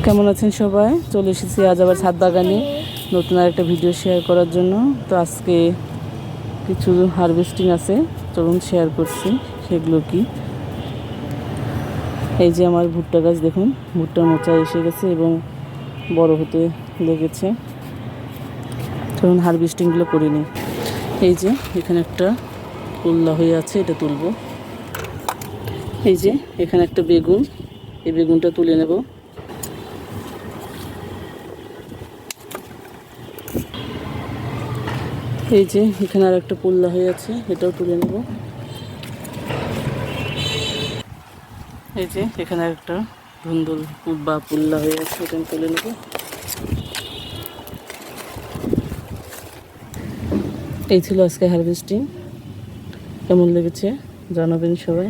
কেমন আছেন সবাই? চলে এসেছি আজ আবার ছাদ বাগানে নতুন আর একটা ভিডিও শেয়ার করার জন্য। তো আজকে কিছু হারভেস্টিং আছে, চলুন শেয়ার করছি সেগুলো কি। এই যে আমার ভুট্টা গাছ দেখুন, ভুট্টার মোচা এসে গেছে এবং বড় হতে লেগেছে। চলুন হারভেস্টিংগুলো করে নিই। এই যে এখানে একটা কুল্লা হয়ে আছে, এটা তুলব। এই যে এখানে একটা বেগুন, এই বেগুনটা তুলে নেব। এই যে এখানে আর একটা পুল্লা হয়ে আছে, এটাও তুলে নেব। এই যে এখানে একটা ধুন্দুল বা পুল্লা হয়ে আছে, এটা তুলে নেব। এই ছিল আজকে হারভেস্টিং, কেমন লেগেছে জানাবেন সবাই।